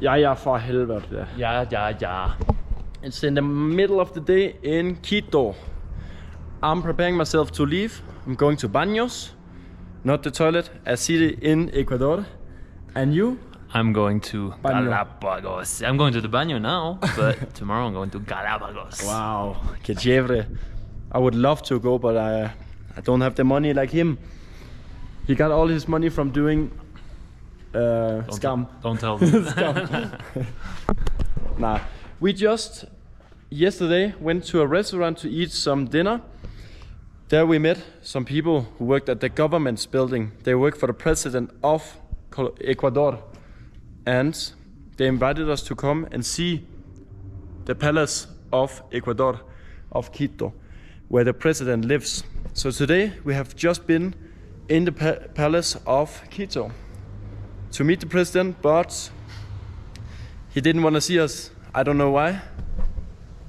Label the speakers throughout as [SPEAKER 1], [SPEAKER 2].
[SPEAKER 1] Ja, for helvede.
[SPEAKER 2] Ja.
[SPEAKER 1] It's in the middle of the day in Quito. I'm preparing myself to leave. I'm going to Baños, not the toilet, a city in Ecuador. And you?
[SPEAKER 2] I'm going to
[SPEAKER 1] Baño.
[SPEAKER 2] Galapagos. I'm going to the Baño now, but tomorrow I'm going to Galapagos.
[SPEAKER 1] Wow, que chévere. I would love to go, but I don't have the money like him. He got all his money from doing scam.
[SPEAKER 2] Don't tell them.
[SPEAKER 1] Scam. Nah, we just yesterday went to a restaurant to eat some dinner. There we met some people who worked at the government's building. They work for the president of Ecuador. And they invited us to come and see the palace of Ecuador, of Quito, where the president lives. So today we have just been in the palace of Quito to meet the president, but he didn't want to see us. I don't know why.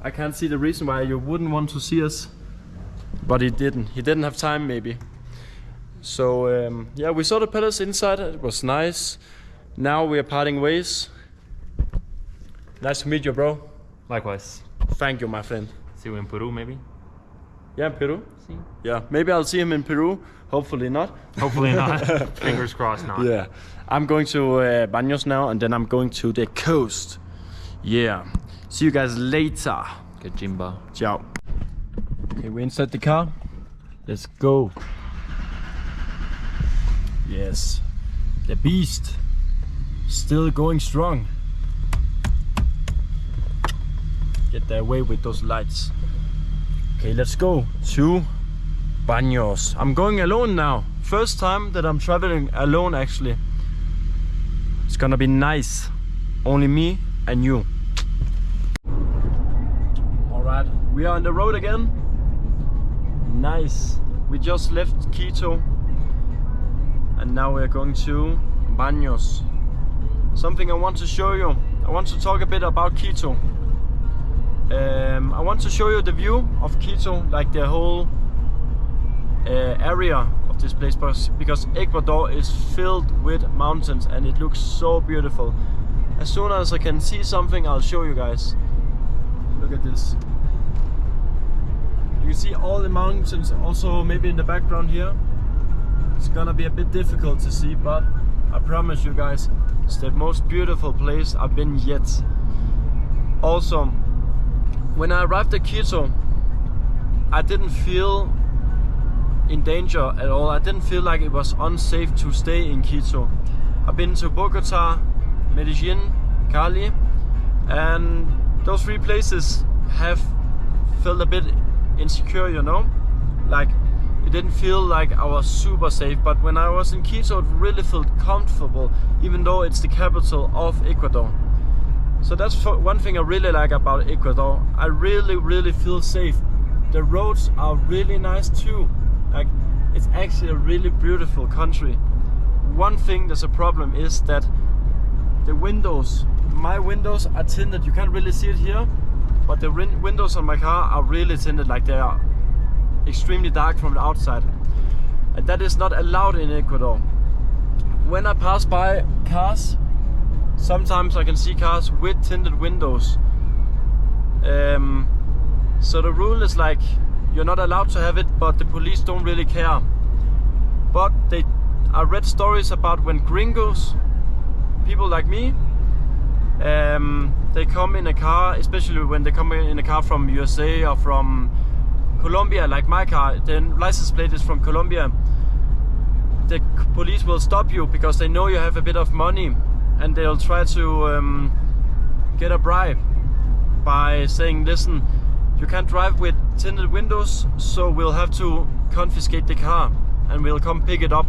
[SPEAKER 1] I can't see the reason why you wouldn't want to see us, but he didn't. He didn't have time, maybe. So yeah, we saw the palace inside. It was nice. Now we are parting ways. Nice to meet you, bro.
[SPEAKER 2] Likewise.
[SPEAKER 1] Thank you, my friend.
[SPEAKER 2] See you in Peru, maybe?
[SPEAKER 1] Yeah, in Peru?
[SPEAKER 2] See.
[SPEAKER 1] Yeah, maybe I'll see him in Peru. Hopefully not.
[SPEAKER 2] Hopefully not. Fingers crossed not.
[SPEAKER 1] Yeah. I'm going to Baños now, and then I'm going to the coast. Yeah. See you guys later.
[SPEAKER 2] Good Jimba.
[SPEAKER 1] Ciao. Okay, we're inside the car. Let's go. Yes. The beast. Still going strong. Get there away with those lights. Okay, let's go to Baños. I'm going alone now. First time that I'm traveling alone, actually. It's gonna be nice. Only me and you. Alright, we are on the road again. Nice. We just left Quito. And now we're going to Baños. Something I want to show you. I want to talk a bit about Quito. I want to show you the view of Quito, like the whole area of this place, because Ecuador is filled with mountains and it looks so beautiful. As soon as I can see something, I'll show you guys. Look at this. You can see all the mountains also maybe in the background here. It's gonna be a bit difficult to see, but I promise you guys, it's the most beautiful place I've been yet. Also, when I arrived at Quito, I didn't feel in danger at all. I didn't feel like it was unsafe to stay in Quito. I've been to Bogota, Medellin, Cali, and those three places have felt a bit insecure, you know? Like, it didn't feel like I was super safe, but when I was in Quito, it really felt comfortable, even though it's the capital of Ecuador. So that's one thing I really like about Ecuador. I really feel safe. The roads are really nice too. Like, it's actually a really beautiful country. One thing that's a problem is that the windows, my windows are tinted. You can't really see it here, but the windows on my car are really tinted, like they are extremely dark from the outside. And that is not allowed in Ecuador. When I pass by cars, sometimes I can see cars with tinted windows. So the rule is like, you're not allowed to have it, but the police don't really care. But I read stories about when gringos, people like me, they come in a car, especially when they come in a car from USA or from Colombia, like my car, the license plate is from Colombia. The police will stop you because they know you have a bit of money, and they'll try to get a bribe by saying, listen, you can't drive with tinted windows, so we'll have to confiscate the car and we'll come pick it up.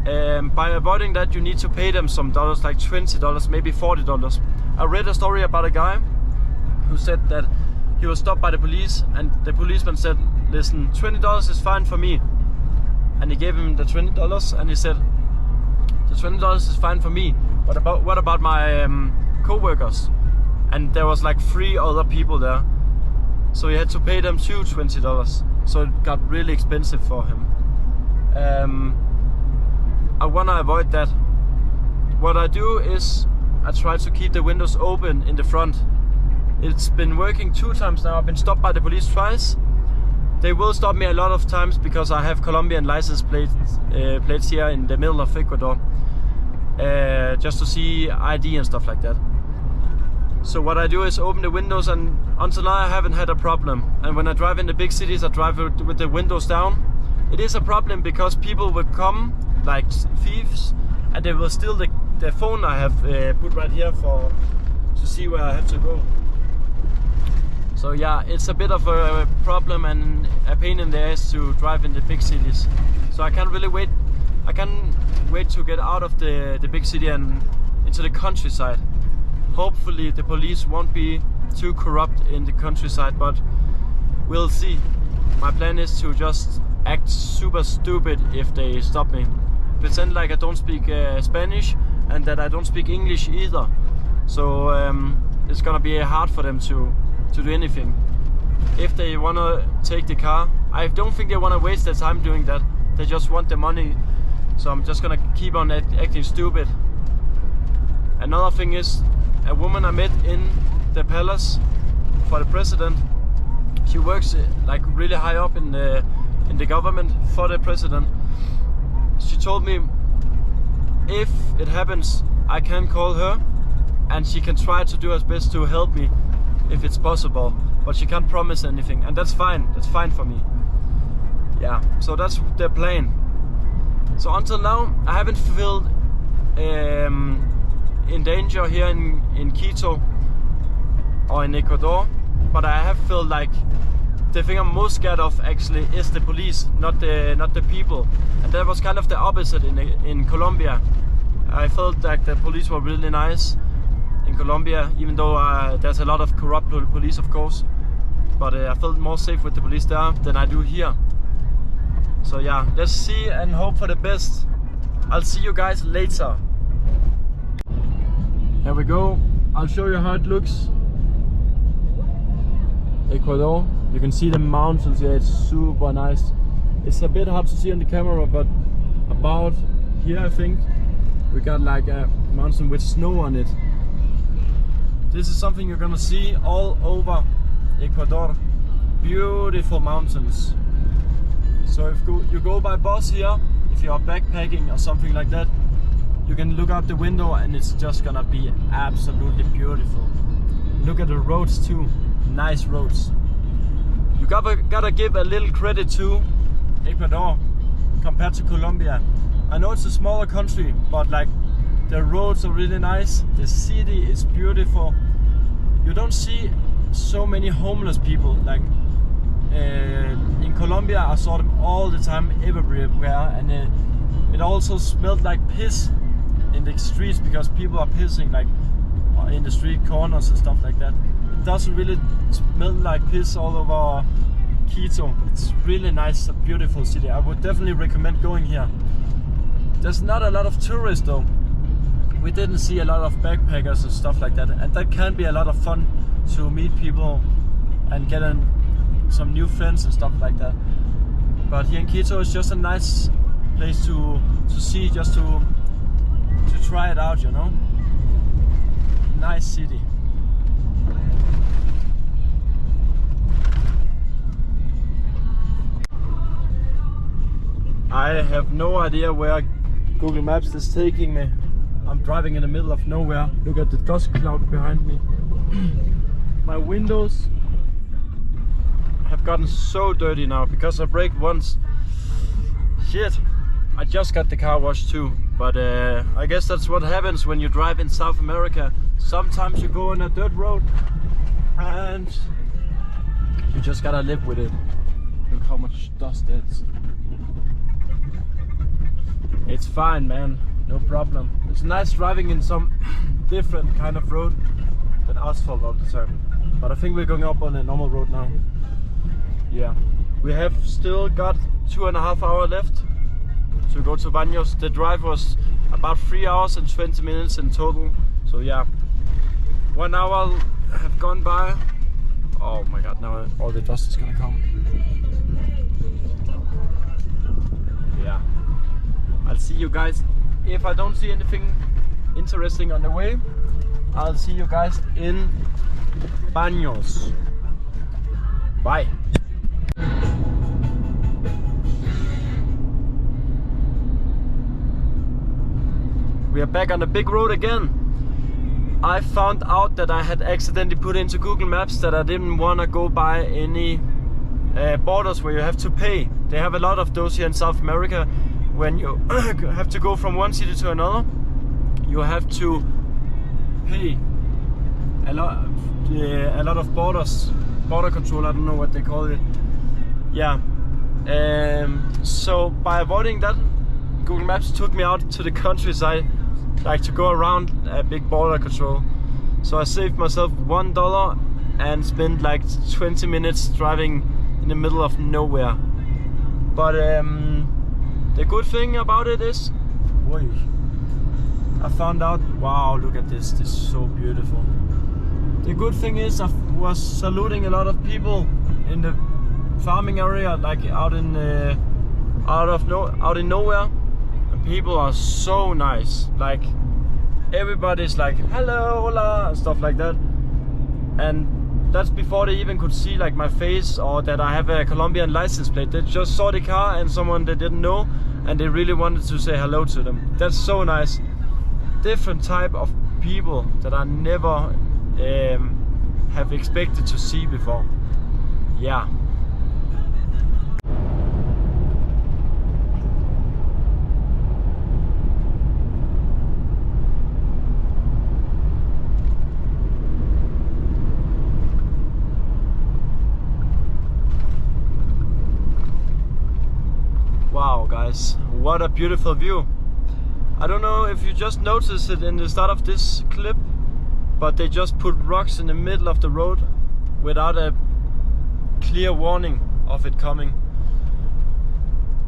[SPEAKER 1] By avoiding that, you need to pay them some dollars, like $20, maybe $40. I read a story about a guy who said that he was stopped by the police, and the policeman said, listen, $20 is fine for me. And he gave him the $20, and he said, the $20 is fine for me, but what about my co-workers? And there was like 3 other people there, so he had to pay them too $20. So it got really expensive for him. I want to avoid that. What I do is, I try to keep the windows open in the front. It's been working 2 times now. I've been stopped by the police twice. They will stop me a lot of times because I have Colombian license plates here in the middle of Ecuador. Just to see ID and stuff like that. So what I do is open the windows, and until now I haven't had a problem. And when I drive in the big cities, I drive with the windows down. It is a problem because people will come, like thieves, and they will steal the phone I have put right here to see where I have to go. So yeah, it's a bit of a problem and a pain in the ass to drive in the big cities. So I can't really wait. I can't wait to get out of the big city and into the countryside. Hopefully the police won't be too corrupt in the countryside, but we'll see. My plan is to just act super stupid if they stop me. Pretend like I don't speak Spanish and that I don't speak English either. So it's gonna be hard for them to do anything. If they wanna take the car, I don't think they wanna waste their time doing that. They just want the money. So I'm just gonna keep on acting stupid. Another thing is, a woman I met in the palace for the president. She works like really high up in the government for the president. She told me if it happens, I can call her and she can try to do her best to help me if it's possible, but she can't promise anything, and that's fine. That's fine for me. Yeah, so that's the plan. So until now, I haven't felt in danger here in Quito or in Ecuador, but I have felt like the thing I'm most scared of actually is the police, not the people. And that was kind of the opposite in Colombia. I felt like the police were really nice in Colombia, even though there's a lot of corrupt police, of course. But I felt more safe with the police there than I do here. So yeah, let's see and hope for the best. I'll see you guys later. Here we go. I'll show you how it looks. Ecuador. You can see the mountains here. It's super nice. It's a bit hard to see on the camera, but about here I think we got like a mountain with snow on it. This is something you're gonna see all over Ecuador. Beautiful mountains. So if you go by bus here, if you are backpacking or something like that, you can look out the window and it's just gonna be absolutely beautiful. Look at the roads too, nice roads. You gotta give a little credit to Ecuador compared to Colombia. I know it's a smaller country, but like the roads are really nice, the city is beautiful. You don't see so many homeless people. Like in Colombia I saw them all the time everywhere, and it also smelled like piss in the streets because people are pissing like in the street corners and stuff like that. It doesn't really smell like piss all over Quito. It's really nice, a beautiful city. I would definitely recommend going here. There's not a lot of tourists though. We didn't see a lot of backpackers and stuff like that, and that can be a lot of fun to meet people and get some new friends and stuff like that. But here in Quito it's just a nice place to see, just to try it out, you know. Nice city. I have no idea where Google Maps is taking me. I'm driving in the middle of nowhere. Look at the dust cloud behind me. My windows have gotten so dirty now because I braked once. Shit, I just got the car washed too. But I guess that's what happens when you drive in South America. Sometimes you go on a dirt road and you just gotta live with it. Look how much dust it's. It's fine, man, no problem. It's nice driving in some different kind of road than asphalt all the time. But I think we're going up on a normal road now. Yeah, we have still got 2.5 hours left to go to Baños. The drive was about 3 hours and 20 minutes in total. So yeah, 1 hour have gone by. Oh my god, now all the dust is gonna come. Yeah, I'll see you guys. If I don't see anything interesting on the way. I'll see you guys in Baños. Bye. We are back on the big road again. I found out that I had accidentally put into Google Maps that I didn't want to go by any borders where you have to pay. They have a lot of those here in South America. When you have to go from one city to another, you have to pay a lot of border control. I don't know what they call it. Yeah. So by avoiding that, Google Maps took me out to the countryside, like to go around a big border control. So I saved myself $1 and spent like 20 minutes driving in the middle of nowhere. But the good thing about it is, I found out, wow, look at this, this is so beautiful. The good thing is I was saluting a lot of people in the farming area, like out in nowhere, and people are so nice. Like everybody's like hello, hola, and stuff like that. And that's before they even could see like my face or that I have a Colombian license plate. They just saw the car and someone they didn't know, and they really wanted to say hello to them. That's so nice. Different type of people that I never have expected to see before. Yeah. Wow guys, what a beautiful view. I don't know if you just noticed it in the start of this clip, but they just put rocks in the middle of the road without a clear warning of it coming.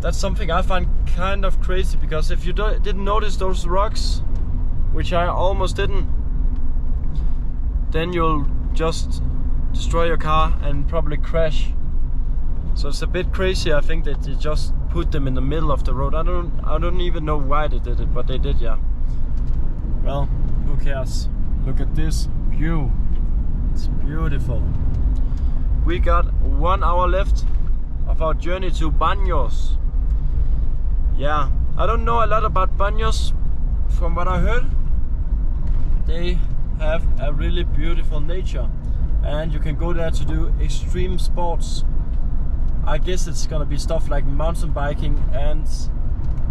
[SPEAKER 1] That's something I find kind of crazy, because if you didn't notice those rocks, which I almost didn't, then you'll just destroy your car and probably crash. So it's a bit crazy, I think, that they just put them in the middle of the road. I don't even know why they did it, but they did, yeah. Well, who cares? Look at this view. It's beautiful. We got 1 hour left of our journey to Baños. Yeah, I don't know a lot about Baños. From what I heard, they have a really beautiful nature, and you can go there to do extreme sports. I guess it's gonna be stuff like mountain biking and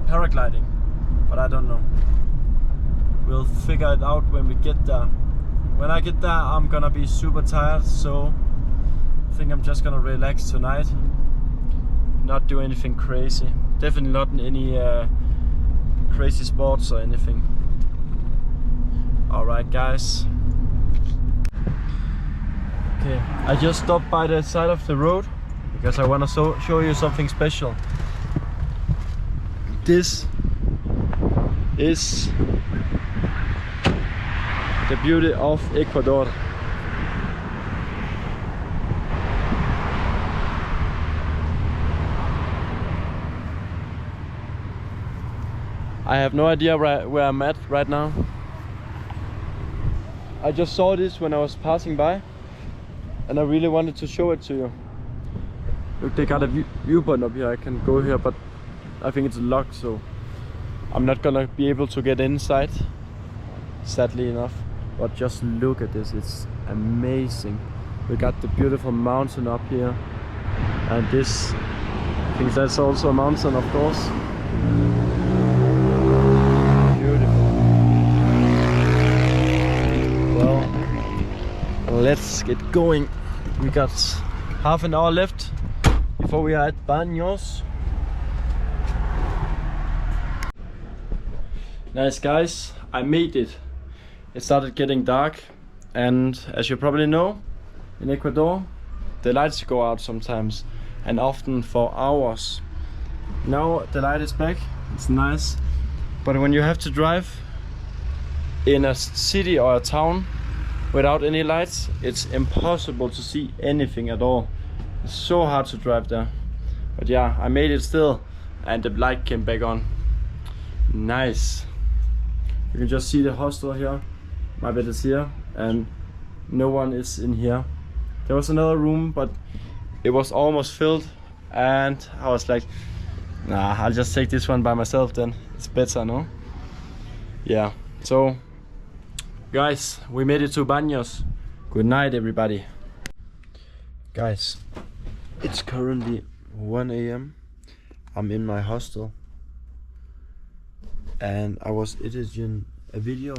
[SPEAKER 1] paragliding, but I don't know. We'll figure it out when we get there. When I get there, I'm gonna be super tired, so I think I'm just gonna relax tonight. Not do anything crazy. Definitely not any crazy sports or anything. Alright guys. Okay, I just stopped by the side of the road because I want to show you something special. This is the beauty of Ecuador. I have no idea where I'm at right now. I just saw this when I was passing by, and I really wanted to show it to you. Look, they got a viewpoint up here. I can go here, but I think it's locked, so I'm not gonna be able to get inside, sadly enough. But just look at this, it's amazing. We got the beautiful mountain up here, and this, I think that's also a mountain, of course. Beautiful. Well, let's get going. We got half an hour left before we are at Baños. Nice guys, I made it. It started getting dark, and as you probably know, in Ecuador the lights go out sometimes, and often for hours. Now the light is back, it's nice, but when you have to drive in a city or a town without any lights, it's impossible to see anything at all. It's so hard to drive there. But yeah, I made it still, and the light came back on. Nice. You can just see the hostel here. My bed is here, and no one is in here. There was another room, but it was almost filled, and I was like, nah, I'll just take this one by myself then. It's better, no? Yeah, so guys, we made it to Baños. Good night, everybody. Guys, it's currently 1 AM. I'm in my hostel, and I was editing a video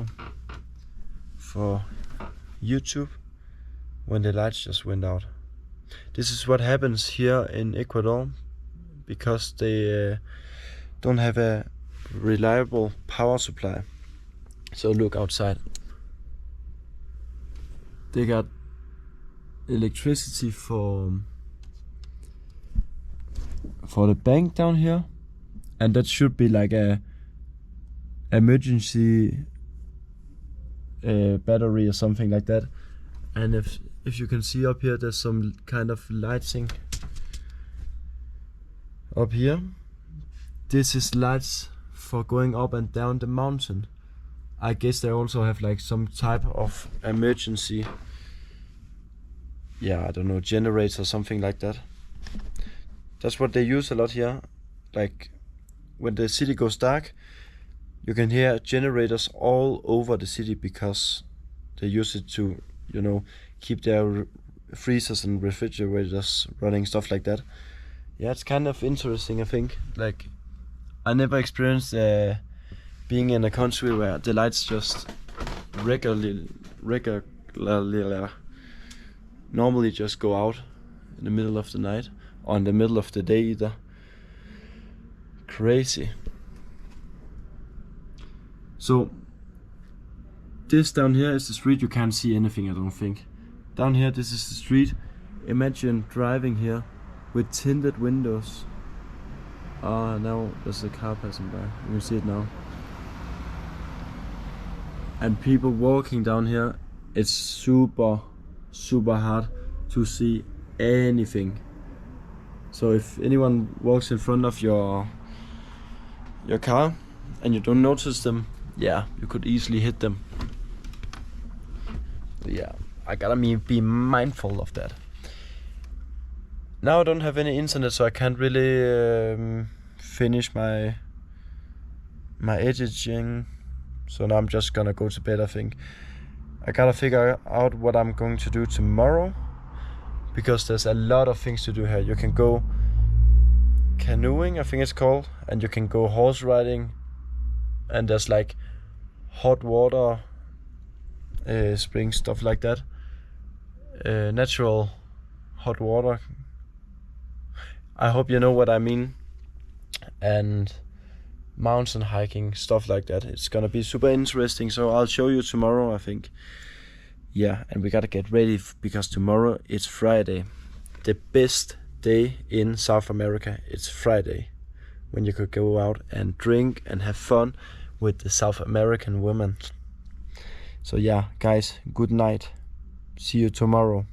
[SPEAKER 1] for YouTube when the lights just went out. This is what happens here in Ecuador because they don't have a reliable power supply. So look outside. They got electricity for the bank down here, and that should be like a emergency battery or something like that. And if you can see up here, there's some kind of lighting up here. This is lights for going up and down the mountain. I guess they also have like some type of emergency, I don't know, generator or something like that. That's what they use a lot here. Like when the city goes dark, you can hear generators all over the city because they use it to, you know, keep their freezers and refrigerators running, stuff like that. Yeah, it's kind of interesting, I think. Like, I never experienced being in a country where the lights just regularly normally just go out in the middle of the night or in the middle of the day either. Crazy. So this down here is the street. You can't see anything, I don't think. Down here, this is the street. Imagine driving here with tinted windows. Now there's a car passing by. You can see it now. And people walking down here. It's super hard to see anything. So if anyone walks in front of your car and you don't notice them, you could easily hit them. Yeah, I gotta be mindful of that. Now I don't have any internet, so I can't really finish my editing. So now I'm just gonna go to bed, I think. I gotta figure out what I'm going to do tomorrow, because there's a lot of things to do here. You can go canoeing, I think it's called, and you can go horse riding, and there's like hot water spring, stuff like that. Natural hot water. I hope you know what I mean. And mountain hiking, stuff like that. It's gonna be super interesting, so I'll show you tomorrow, I think. Yeah, and we gotta get ready because tomorrow it's Friday. The best day in South America. It's Friday, when you could go out and drink and have fun with the South American women. So yeah, guys, good night. See you tomorrow.